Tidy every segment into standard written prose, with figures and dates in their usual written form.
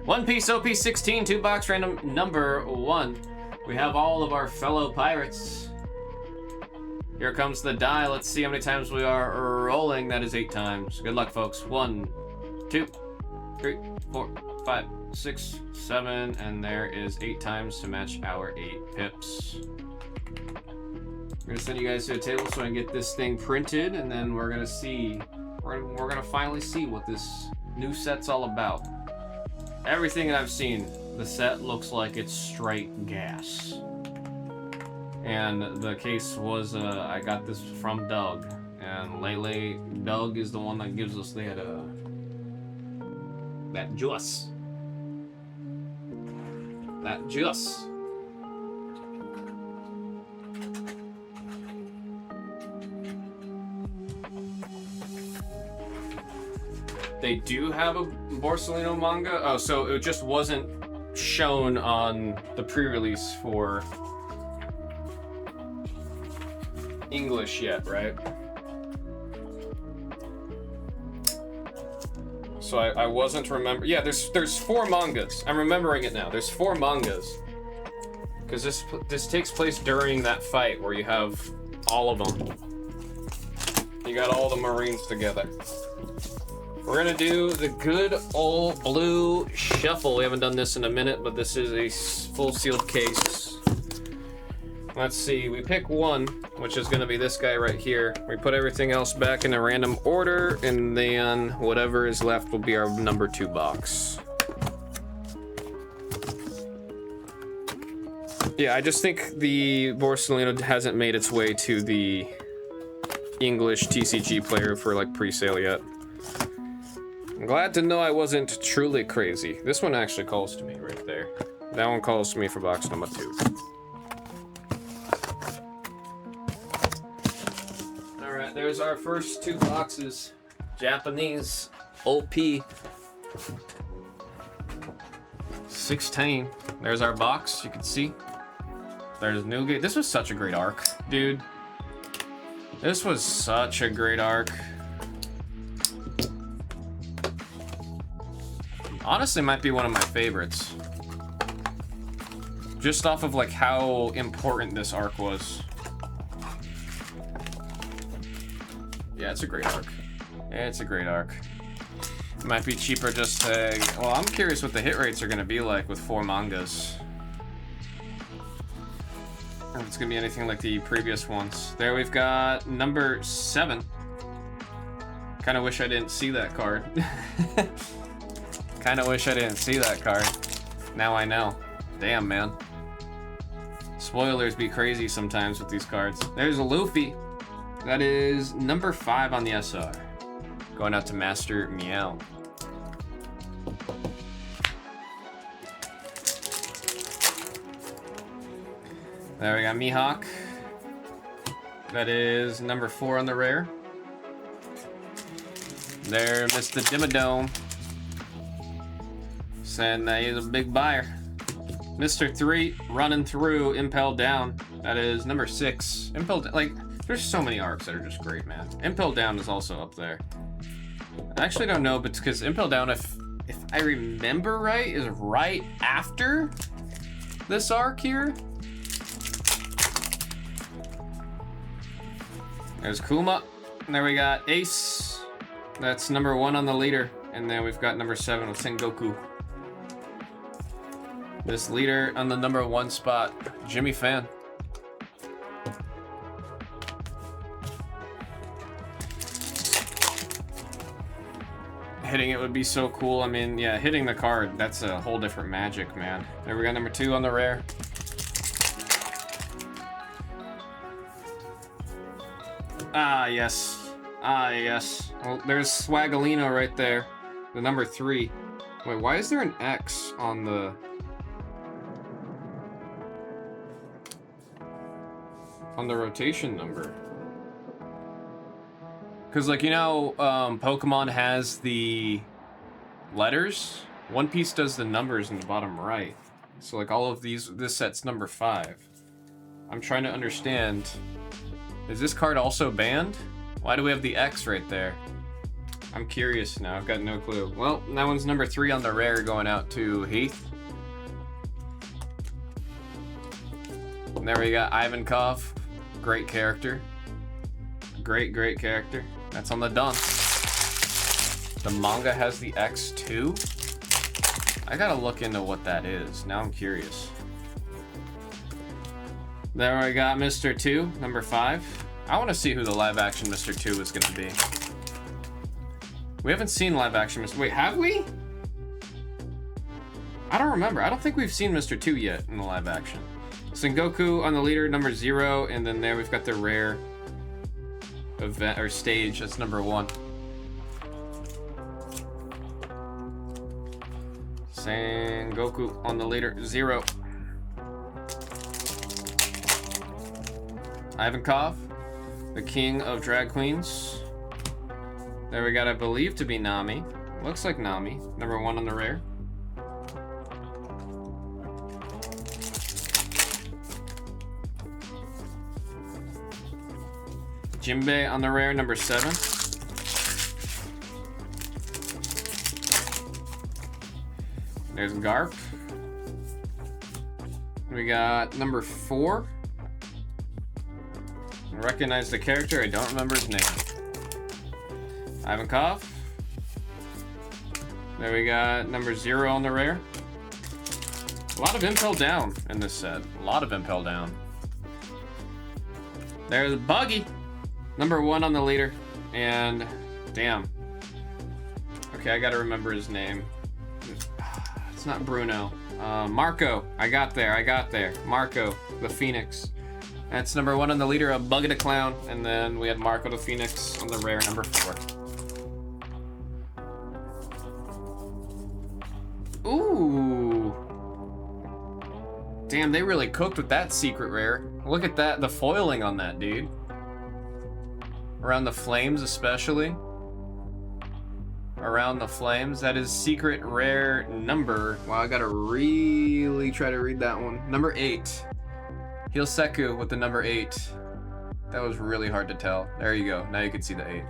One Piece OP16 2-box random number 1. We have all of our fellow pirates. Here comes the die. Let's see how many times we are rolling. That is 8 times. Good luck, folks. 1, 2, 3, 4, 5, 6, 7, and there is 8 times to match our 8 pips. I'm gonna send you guys to a table so I can get this thing printed, and then we're gonna see. We're gonna finally see what this new set's all about. Everything I've seen, the set looks like it's straight gas. And the case was, I got this from Doug. And lately, Doug is the one that gives us that juice. That juice. They do have a Borsalino manga. Oh, so it just wasn't shown on the pre-release for English yet, right? So I wasn't remember. Yeah, there's 4 mangas. I'm remembering it now. There's 4 mangas. Because this takes place during that fight where you have all of them. You got all the Marines together. We're gonna do the good old blue shuffle. We haven't done this in a minute, but this is a full sealed case. Let's see, we pick one, which is gonna be this guy right here. We put everything else back in a random order, and then whatever is left will be our number 2 box. Yeah, I just think the Borsalino hasn't made its way to the English TCG player for like pre-sale yet. I'm glad to know I wasn't truly crazy. This one actually calls to me right there. That one calls to me for box number 2. Alright, there's our first 2 boxes. Japanese OP 16. There's our box, you can see. There's Newgate. This was such a great arc, dude. This was such a great arc. Honestly, might be one of my favorites. Just off of like how important this arc was. Yeah, it's a great arc. It's a great arc. It might be cheaper just to... Well, I'm curious what the hit rates are going to be like with 4 mangas. If it's going to be anything like the previous ones. There we've got number 7. Kind of wish I didn't see that card. Kind of wish I didn't see that card. Now I know. Damn, man. Spoilers be crazy sometimes with these cards. There's a Luffy. That is number 5 on the SR. Going out to Master Meow. There we got Mihawk. That is number 4 on the rare. There, Mr. Dimmadome. Saying that he's a big buyer. Mr. 3 running through Impel Down. That is number 6. Impel, like, there's so many arcs that are just great, man. Impel Down is also up there. I actually don't know, but because Impel Down, if I remember right, is right after this arc here. There's Kuma. And there we got Ace. That's number 1 on the leader. And then we've got number 7 with Sengoku. This leader on the number 1 spot, Jimmy Fan. Hitting it would be so cool. I mean, yeah, hitting the card, that's a whole different magic, man. There we got number 2 on the rare. Ah, yes. Ah, yes. Well, there's Swagalino right there. The number 3. Wait, why is there an X on the... rotation number? Because, like, you know, Pokemon has the letters. One Piece does the numbers in the bottom right. So, like, all of these, this set's number 5. I'm trying to understand. Is this card also banned? Why do we have the X right there? I'm curious now. I've got no clue. Well, that one's number 3 on the rare, going out to Heath. And there we got Ivankov. Great character. Great character. That's on the done. The manga has the X2. I gotta look into what that is. Now I'm curious. There we got Mr. 2, number 5. I want to see who the live-action Mr. 2 is gonna be. We haven't seen live-action Mr. Wait, have we? I don't remember. I don't think we've seen Mr. 2 yet in the live-action. Sengoku on the leader, number 0, and then there we've got the rare event or stage. That's number 1. Sengoku on the leader, 0. Ivankov, the king of drag queens. There we got, I believe, to be Nami. Looks like Nami, number 1 on the rare. Jinbei on the rare, number 7. There's Garp. We got number 4. I recognize the character, I don't remember his name. Ivankov. There we got number 0 on the rare. A lot of Impel Down in this set. A lot of Impel Down. There's Buggy. Number 1 on the leader. And damn. Okay, I gotta remember his name. It's not Bruno. Marco. I got there. Marco, the Phoenix. That's number 1 on the leader of Buggy the Clown. And then we had Marco the Phoenix on the rare, number 4. Ooh. Damn, they really cooked with that secret rare. Look at that, the foiling on that, dude. Around the flames, especially. Around the flames. That is secret rare number. Wow, I gotta really try to read that one. Number 8. Hilseku with the number 8. That was really hard to tell. There you go. Now you can see the 8.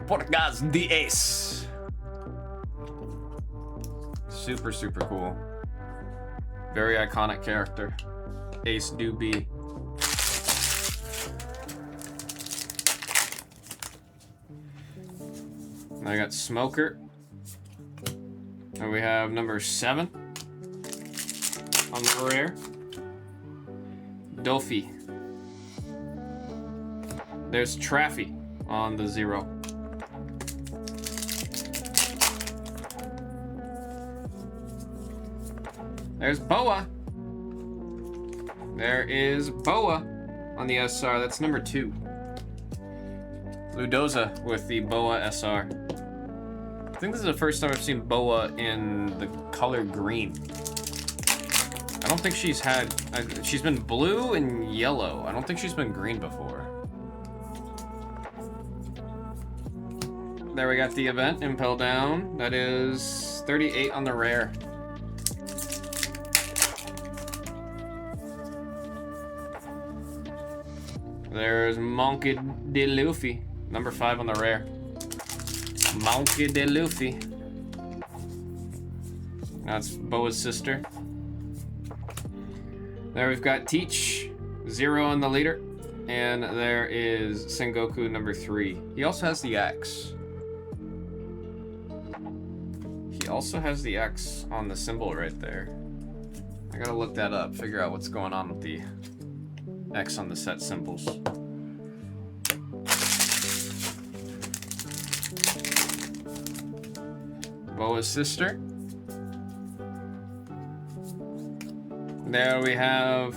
Portugaz the Ace. Super cool. Very iconic character. Ace do be. Now I got Smoker. And we have number 7 on the rare. Dofi. There's Traffy on the 0. There's Boa. There is Boa on the SR. That's number 2. Ludosa with the Boa SR. I think this is the first time I've seen Boa in the color green. I don't think she's had... she's been blue and yellow. I don't think she's been green before. There we got the event, Impel Down. That is 38 on the rare. There's Monkey D. Luffy, number 5 on the rare. Monkey D. Luffy. That's Boa's sister. There we've got Teach, 0 on the leader. And there is Sengoku, number 3. He also has the X. He also has the X on the symbol right there. I gotta look that up, figure out what's going on with the X on the set symbols. Boa's sister. There we have...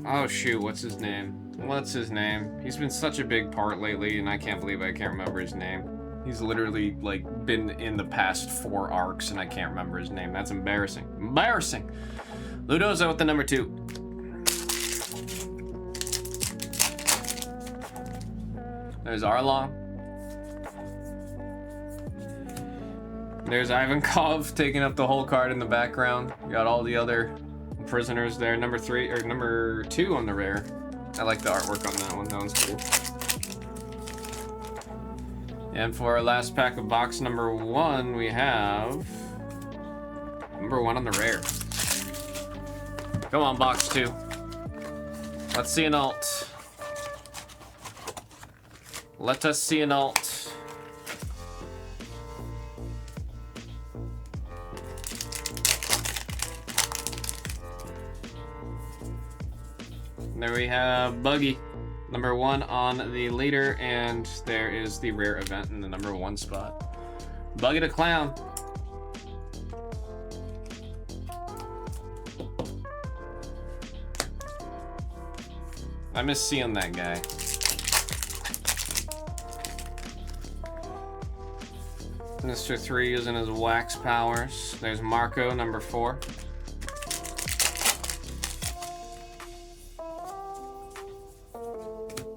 oh shoot, what's his name? What's his name? He's been such a big part lately, and I can't believe I can't remember his name. He's literally, like, been in the past 4 arcs, and I can't remember his name. That's embarrassing. Embarrassing! Ludosa with the number 2. There's Arlong. There's Ivankov taking up the whole card in the background. You got all the other prisoners there. Number 3 or number 2 on the rare. I like the artwork on that one. That one's cool. And for our last pack of box number 1, we have number 1 on the rare. Come on, box 2. Let's see an alt. Let us see an alt. There we have Buggy, number 1 on the leader, and there is the rare event in the number 1 spot. Buggy the Clown. I miss seeing that guy. Mr. 3 using his wax powers. There's Marco, number 4.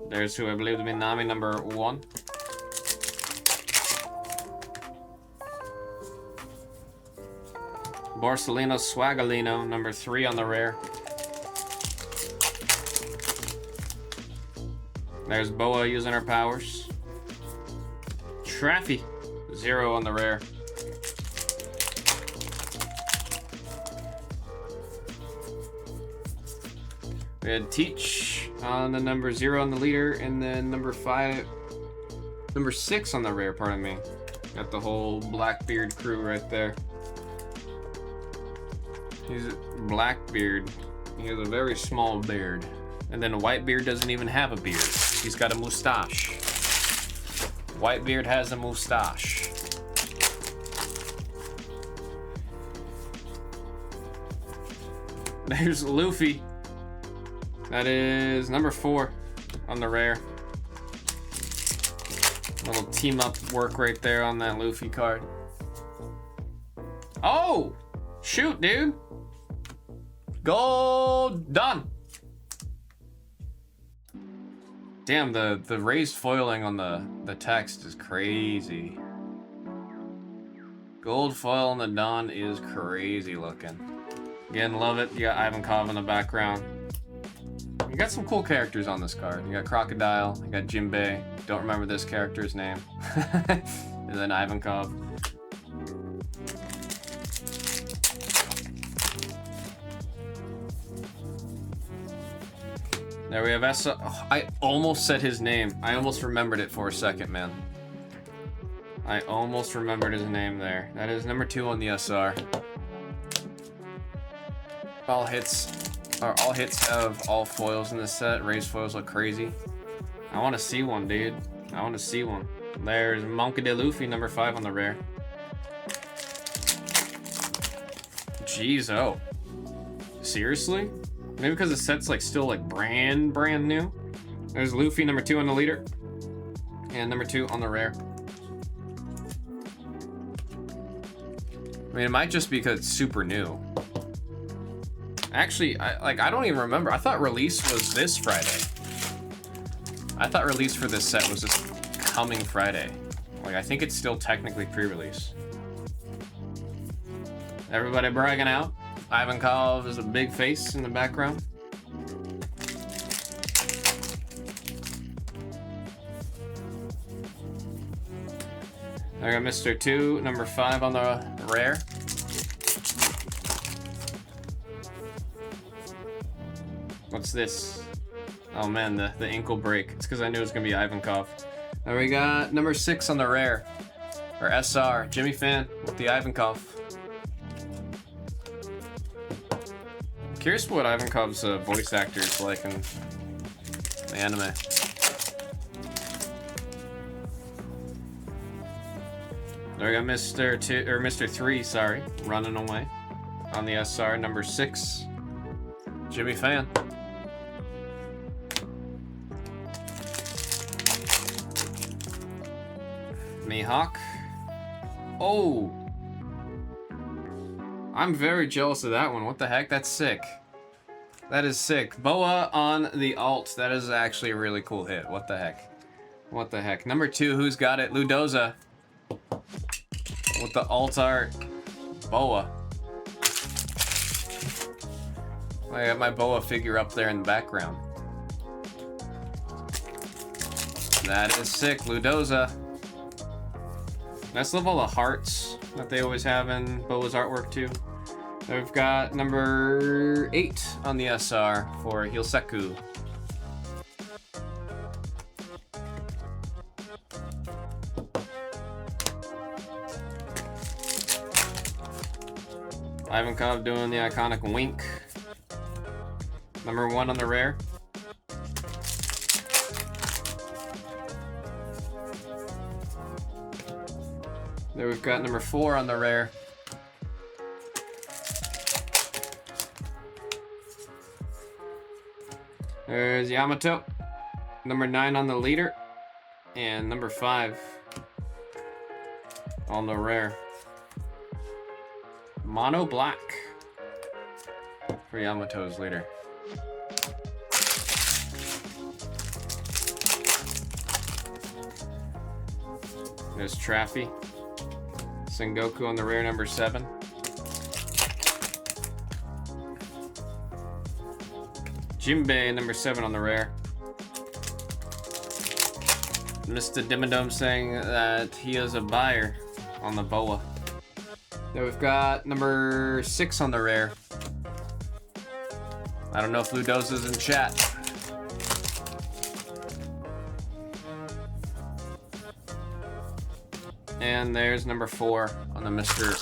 There's who I believe to be Nami, number 1. Borsalino Swagalino, number 3 on the rare. There's Boa using her powers. Traffy, 0 on the rare. We had Teach on the number 0 on the leader, and then number 6 on the rare, pardon me. Got the whole Blackbeard crew right there. He's Blackbeard. He has a very small beard. And then Whitebeard doesn't even have a beard. He's got a mustache. Whitebeard has a mustache. There's Luffy. That is number 4 on the rare. Little team up work right there on that Luffy card. Oh! Shoot, dude! Gold done! Damn, the raised foiling on the text is crazy. Gold foil on the Dawn is crazy looking. Again, love it. You got Ivankov in the background. You got some cool characters on this card. You got Crocodile, you got Jinbei. Don't remember this character's name. And then Ivankov. There we have Essa. Oh, I almost said his name. I almost remembered it for a second, man. I almost remembered his name there. That is number 2 on the SR. All hits have all foils in this set. Raised foils look crazy. I want to see one, dude. I want to see one. There's Monkey D. Luffy, number 5 on the rare. Jeez, oh. Seriously? Maybe because the set's like still like brand new. There's Luffy, number 2 on the leader. And number 2 on the rare. I mean, it might just be because it's super new. Actually, I don't even remember. I thought release was this Friday. I thought release for this set was this coming Friday. Like, I think it's still technically pre-release. Everybody bragging out. Ivankov is a big face in the background. I got Mr. 2, number 5 on the rare. What's this? Oh man, the ink will break. It's because I knew it was gonna be Ivankov. Now we got number 6 on the rare, or SR, Jimmy Fan with the Ivankov. Curious what Ivankov's voice actor is like in the anime. There we got Mr. 2 or Mr. 3, sorry, running away on the SR, number 6, Jimmy Fan. Mihawk. Oh! I'm very jealous of that one. What the heck? That's sick. That is sick. Boa on the alt. That is actually a really cool hit. What the heck? What the heck? Number 2, who's got it? Ludoza. With the alt art. Boa. I got my Boa figure up there in the background. That is sick. Ludoza. Nice love all the hearts that they always have in Boa's artwork too. We've got number 8 on the SR for Hilseku. Ivankov doing the iconic wink. Number 1 on the rare. There we've got number 4 on the rare. There's Yamato. Number 9 on the leader. And number 5 on the rare. Mono black for Yamato's leader. There's Traffy. Sengoku on the rare, number 7. Jinbei, number 7 on the rare. Mr. Dimmadome saying that he is a buyer on the Boa. Then we've got number 6 on the rare. I don't know if Ludosa's in chat. And there's number 4 on the Mr.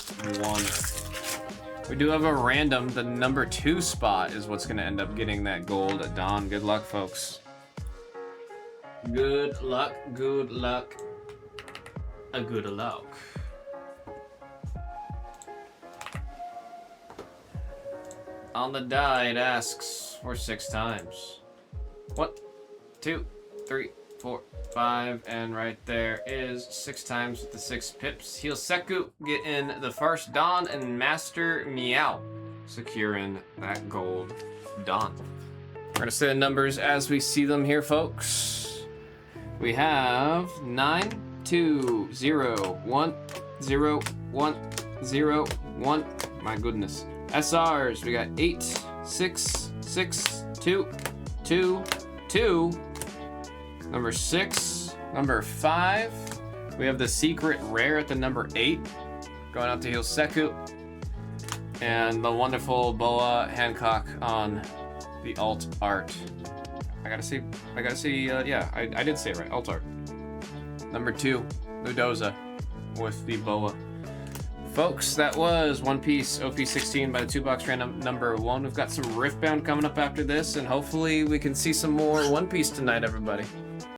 1. We do have a random. The number 2 spot is what's going to end up getting that gold at Dawn. Good luck, folks. Good luck, good luck. A good luck. On the die, it asks for 6 times. 1, 2, 3, 4, 5, and right there is 6 times with the 6 pips. Hilseku getting the first Dawn, and Master Meow securing that gold Dawn. We're gonna say the numbers as we see them here, folks. We have 9, 2, 0, 1, 0, 1, 0, 1. My goodness. SRs, we got 8, 6, 6, 2, 2, 2. Number 6, number 5. We have the secret rare at the number 8, going out to Hilseku. And the wonderful Boa Hancock on the alt art. I gotta see, yeah, I did say it right, alt art. Number 2, Ludosa with the Boa. Folks, that was One Piece OP16 by the 2-box random number 1. We've got some Riftbound coming up after this, and hopefully we can see some more One Piece tonight, everybody.